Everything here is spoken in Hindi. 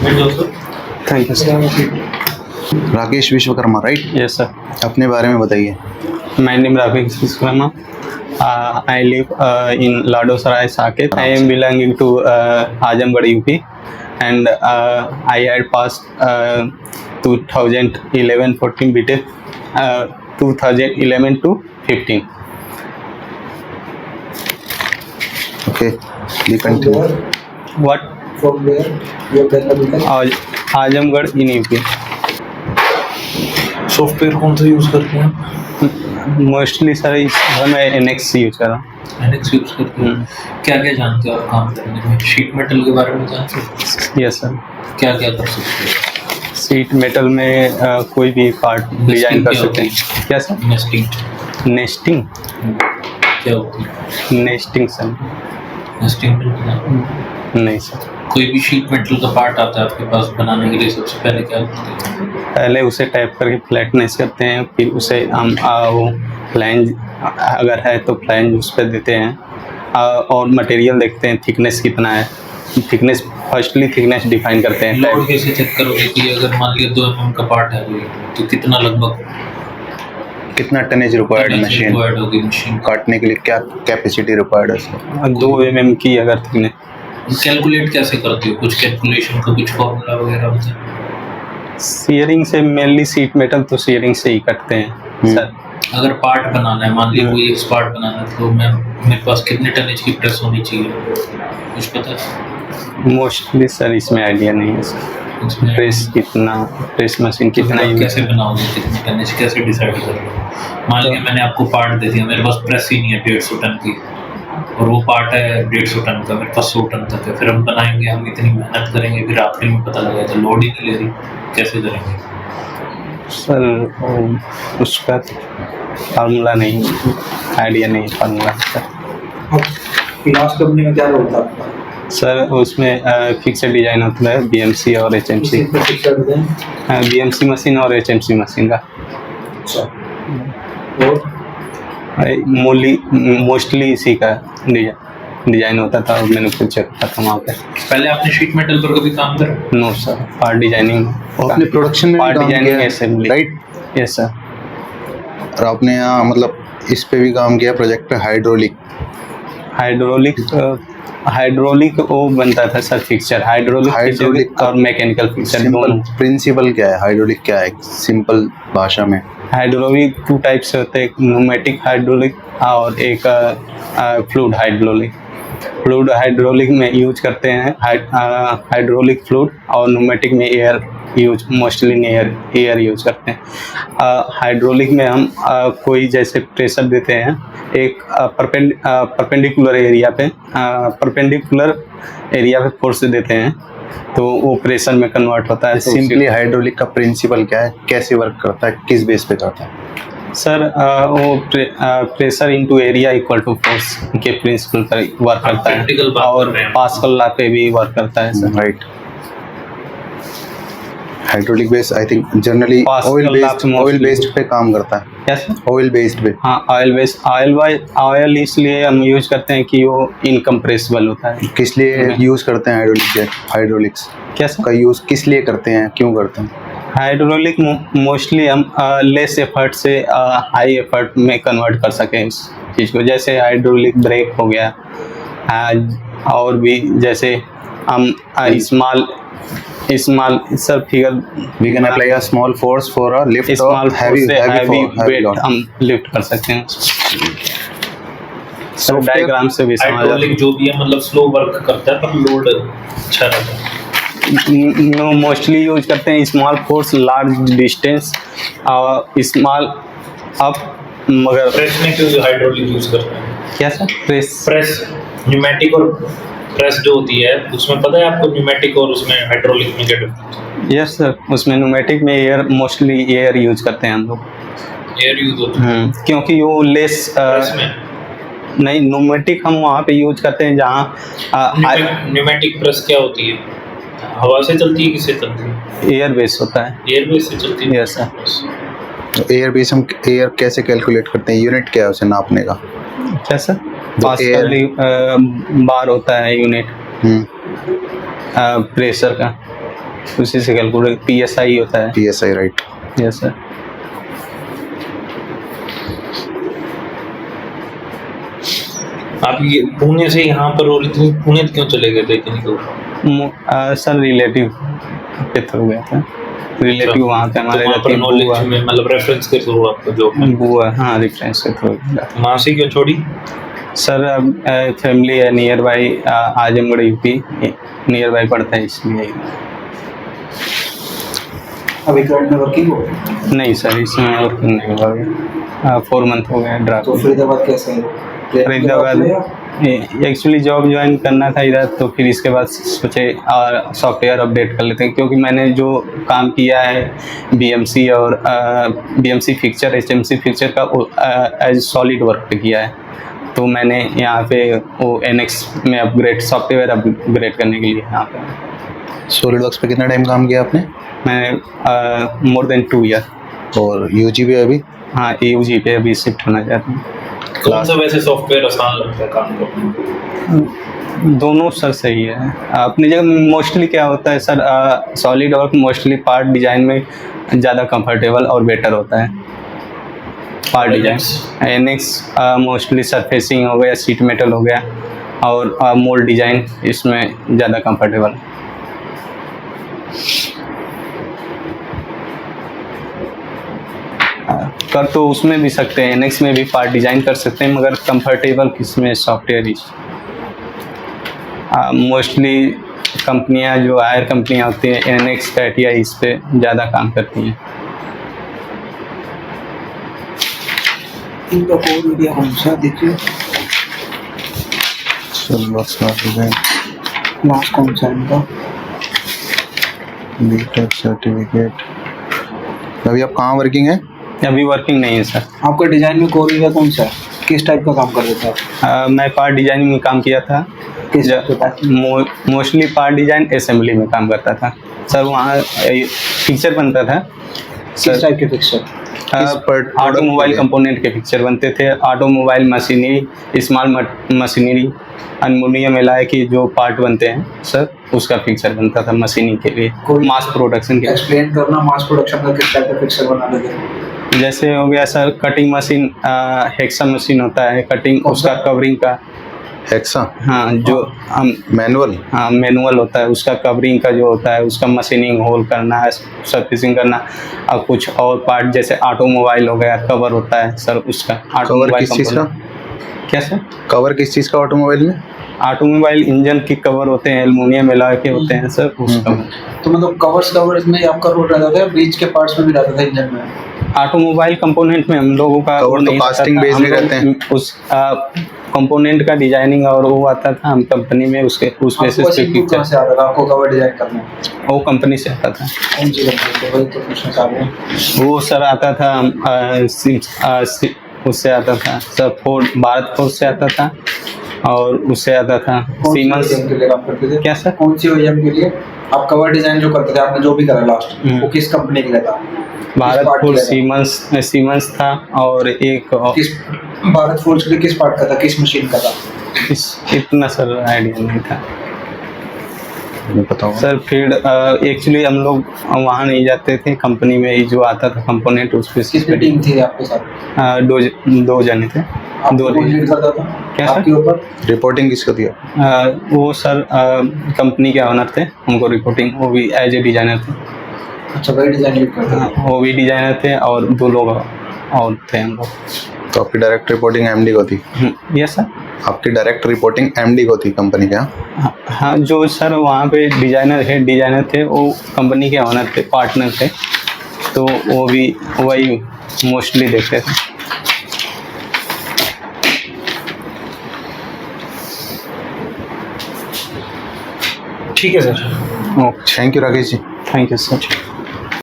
Thank you sir. Rakesh Vishwakarma, right? Yes sir. अपने बारे में बताइए। My name Rakesh Viswama. I live in Ladosarai, Saket. I am belonging to Azamgarh, UP, and I had passed 2011-14 BTech, 2011 to 15. Okay, we continue. What? From where you have done the BTech? Azamgarh in UP. Software कौन सा यूज करते हैं? मोस्टली सर इस मैं NX यूज कर रहा हूँ। एनएक्स यूज करते हैं। क्या क्या जानते हो आप काम करने में? शीट मेटल के बारे में जानते हो? Yes sir. क्या क्या कर सकते हो? सीट मेटल में कोई भी पार्ट डिजाइन कर सकते हैं। क्या सर? Nesting nesting? क्या होती है? नेस्टिंग सर नेस्टिंग नहीं सर। कोई भी शीट मेटल का पार्ट आता है आपके पास बनाने के लिए, सबसे पहले क्या करते हैं? पहले उसे टैप करके फ्लैटनेस करते हैं, फिर उसे हम वो फ्लैंज अगर है तो फ्लैंज उस पर देते हैं, और मटेरियल देखते हैं थिकनेस कितना है। थिकनेस फर्स्टली थिकनेस डिफाइन करते हैं। लोड कैसे चेक करोगे कि अगर मान लिया 2 mm का पार्ट है कोई, तो कितना लगभग कितना टनेज रिक्वायर्ड मशीन होगी मशीन काटने के लिए? क्या कैपेसिटी रिक्वायर्ड है उसमें? 2 mm की अगर थिकनेस। कैलकुलेट कैसे करते हो? कुछ कैलकुलेशन का कुछ फॉर्मूला वगैरह होता है? सीयरिंग से मेनली सीट मेटल तो सीयरिंग से ही कटते हैं सर। अगर पार्ट बनाना है, मान लिया कोई एक पार्ट बनाना है, तो मेरे पास कितने टनेज की प्रेस होनी चाहिए, कुछ पता है? मोस्टली सर इसमें आइडिया नहीं है सर। प्रेस कितना, प्रेस मशीन कितना आप कैसे बनाओगे, कितने टनेज कैसे डिसाइड करोगे? मान लिया मैंने आपको पार्ट दे दिया, मेरे पास प्रेस ही नहीं है 150 टन की, और वो पार्ट है 150 टन का, मेरे पास 100 टन तक है। फिर हम बनाएंगे, हम इतनी मेहनत करेंगे, फिर आखिर में पता लगेगा तो लोड ही नहीं ले रही, कैसे करेंगे सर? उसका फार्मूला नहीं, आइडिया नहीं फार्मूला सर। लास्ट कंपनी में क्या होता है आपका? सर उसमें फिक्स डिजाइन होता है BMC और HMC। BMC मशीन और HMC मशीन का। और मोस्टली इसी का डिजाइन होता था, और मैंने कुछ चेक था वहाँ पे। पहले आपने शीट मेटल पर कभी काम करा? No sir, part designing. आपने प्रोडक्शन में पार्ट भी काम डिजाइनिंग किया, असेंबली। राइट? Yes sir. और आपने यहाँ मतलब इस पे भी काम किया, प्रोजेक्ट पे हाइड्रोलिक वो बनता था सर फिक्सचर। हाइड्रोलिक और मैकेनिकल फिक्सचर दोनों। प्रिंसिपल क्या है? हाइड्रोलिक क्या है सिंपल भाषा में? हाइड्रोलिक 2 टाइप्स से होते हैं, एक न्यूमेटिक हाइड्रोलिक और एक फ्लूइड हाइड्रोलिक। फ्लूइड हाइड्रोलिक में यूज करते हैं हाइड्रोलिक फ्लूइड, और न्यूमेटिक में air use, mostly air use करते हैं। हाइड्रोलिक में हम कोई जैसे प्रेशर देते हैं एक परपेंडिकुलर एरिया पे फोर्स देते हैं, तो वो प्रेशर में कन्वर्ट होता है। सिंपली हाइड्रोलिक का प्रिंसिपल क्या है, कैसे वर्क करता है, किस बेस पे करता है? सर वो pressure into area equal to force के प्रिंसिपल पर वर्क करता है, और पास्कल लॉ पे भी वर्क करता है sir. Right. Hydraulic base I think generally oil based पे काम करता है। क्या सर? ऑयल बेस्ड पे। हाँ, ऑयल इसलिए हम यूज करते हैं कि वो इनकम्प्रेसिबल होता है। किस लिए यूज करते हैं हाइड्रोलिक्स क्या सर? का यूज किस लिए करते हैं, क्यों करते हैं? हाइड्रोलिक मोस्टली हम लेस एफर्ट से हाई एफर्ट में कन्वर्ट कर सकें इस चीज़ को। जैसे हाइड्रोलिक ब्रेक हो गया, और भी जैसे हम small sir figure we can apply a small force for a lift small heavy weight हम लिफ्ट कर सकते हैं। सर डायग्राम से भी समझ हाइड्रोलिक जो भी है मतलब स्लो वर्क करता है, पर लोड अच्छा रहता है। मोस्टली यूज करते हैं small force large distance, small up. मगर प्रेस में क्यों हाइड्रोलिक यूज करते हैं? क्या सर? प्रेस न्यूमेटिक और प्रेस जो होती है उसमें पता है आपको, न्यूमेटिक और उसमें हाइड्रोलिक में क्या डिफरेंस? यस सर, उसमें न्यूमेटिक में मोस्टली एयर यूज करते हैं हम लोग। एयर यूज होता है क्योंकि वो लेस नहीं, न्यूमेटिक हम वहाँ पे यूज करते हैं जहाँ न्यूमेटिक प्रेस क्या होती है? हवा से चलती है, किससे चलती है? एयर बेस होता है। एयर बेस से चलती है। Yes sir. एयर बेस हम एयर कैसे कैलकुलेट करते हैं? यूनिट क्या है उसे नापने का? क्या सर? पास्कल बार होता है यूनिट प्रेशर का। उसी से कैलकुलेट PSI होता है। PSI right. Yes sir. आप ये पुणे से यहाँ पर और इतनी पुणे क्यों चले गए थे इतनी दूर? सर रिलेटिव के थ्रू गया था। रिलेटिव वहाँ पे हमारे रहते हैं, नॉलेज बुआ। में मतलब रेफरेंस के थ्रू आपको जॉब में? बुआ, हाँ रेफरेंस के थ्रू गया था। वहाँ से क्यों छोड़ी? सर फैमिली है near by, Azamgarh UP near by पड़ता है, इसलिए। अभी करंट में वर्किंग हो? नहीं सर, इसमें और नहीं हुआ अभी। 4 मंथ हो गए ड्रॉप। तो फरीदाबाद कैसे है? फरीदाबाद एक्चुअली जॉब ज्वाइन करना था इधर, तो फिर इसके बाद सोचे सॉफ्टवेयर अपडेट कर लेते हैं, क्योंकि मैंने जो काम किया है BMC और BMC फिक्चर, HMC फिक्चर का एज सॉलिड वर्क पे किया है। तो मैंने यहाँ पे वो NX में अपग्रेड, सॉफ्टवेयर अपग्रेड करने के लिए यहाँ पे। सॉलिडवर्क्स पे कितना टाइम काम किया आपने? मैंने मोर देन 2 ईयर। और UG पे अभी? हाँ, UG पे अभी शिफ्ट होना चाहता हूँ। कौन सा वैसे सॉफ्टवेयर आसान लगता है काम करने? दोनों सर सही है अपनी जगह। मोस्टली क्या होता है sir, solid work mostly part design में ज़्यादा कंफर्टेबल और बेटर होता है। Part design NX mostly surfacing हो गया, सीट मेटल हो गया, और मोल्ड डिजाइन इसमें ज़्यादा कंफर्टेबल। कर तो उसमें भी सकते हैं, NX में भी पार्ट डिजाइन कर सकते हैं, मगर कंफर्टेबल किसमें सॉफ्टवेयर ही। मोस्टली कंपनियां जो हायर कंपनियां होती हैं NX कैटिया इस पे ज़्यादा काम करती हैं। इनका कोड वीडियो कौन सा देखिए? सॉलिडवर्क्स का डिजाइन लास्ट कौन सा इनका? BTech certificate. अभी आप कहाँ वर्किंग है? अभी वर्किंग नहीं है सर। आपका डिजाइन में कोड वीडियो कौन सा है? किस टाइप का काम कर रहे थे आप? मैं पार्ट डिजाइनिंग में काम किया था। किस टाइप का? मोस्टली पार्ट डिजाइन असेंबली में काम करता था सर। वहाँ पिक्चर बनता था किस टाइप के पिक्चर? ऑटोमोबाइल कंपोनेंट के पिक्चर बनते थे। Automobile machinery, small machinery, aluminium alloy की जो पार्ट बनते हैं सर, उसका पिक्चर बनता था मशीनिंग के लिए, कोई मास प्रोडक्शन के। एक्सप्लेन करना मास प्रोडक्शन का किस टाइप का पिक्चर बना लेते? जैसे हो गया sir cutting machine, hexa machine होता है कटिंग, उसका कवरिंग का। हेक्सा? हाँ, जो मैनुअल? हाँ मैनुअल होता है, उसका कवरिंग का जो होता है, उसका मशीनिंग होल करना है, सर्फिसिंग करना। और कुछ और पार्ट जैसे ऑटोमोबाइल हो गया, कवर होता है सर उसका। कवर किस चीज़ का? क्या सर? कवर किस चीज़ का ऑटोमोबाइल में? ऑटोमोबाइल इंजन के कवर होते हैं, एल्युमिनियम एलॉय के होते हैं सर, उसका। तो मतलब कवर्स में आपका रोल रहता था, बीच के पार्ट्स में भी रहता था इंजन में? ऑटोमोबाइल कंपोनेंट में हम लोगों का कवर तो कास्टिंग बेस भी रहते हैं। उस कंपोनेंट का डिजाइनिंग और वो आता था हम कंपनी में, उसके उस बेसिस पे पिक्चर। कहाँ से आता था आपको कवर डिजाइन करना? वो कंपनी से आता था। कौन सी कंपनी से? वही तो पूछना चाह रहे हैं। वो सर आता था उससे आता था सर, भारत फोर्स से आता था, और उससे आता था सीमेंस के लिए काम करते थे। क्या सर? कौन सी OEM के लिए आप कवर डिजाइन जो करते थे, आपने जो भी करा लास्ट, वो किस कंपनी के लिए था? भारत फोर्स सीमेंस था, और एक किस भारत फोर्स के लिए किस पार्ट का था, किस मशीन का था? इतना सर आइडिया नहीं था बताओ सर। फिर एक्चुअली हम लोग वहाँ नहीं जाते थे, कंपनी में ही जो आता था कंपोनेंट उस पे। कितनी टीम थी आपके साथ? दो जने थे। दो लीड करता था क्या सर? आपके ऊपर रिपोर्टिंग किसको दिया? वो सर कंपनी के ऑनर थे, उनको रिपोर्टिंग, वो भी एज ए डिजाइनर थे। अच्छा, वही डिजाइन लीड करते थे? वो भी डिजाइनर थे, और 2 लोग और थे हम लोग। तो आपकी डायरेक्ट रिपोर्टिंग MD को थी? Yes sir. आपकी डायरेक्ट रिपोर्टिंग MD को थी कंपनी के? हाँ, जो सर वहाँ पे हेड डिजाइनर थे, वो कंपनी के ऑनर थे, पार्टनर थे, तो वो भी वही मोस्टली देखते थे। ठीक है sir. Okay, thank you Rakesh ji. Thank you sir.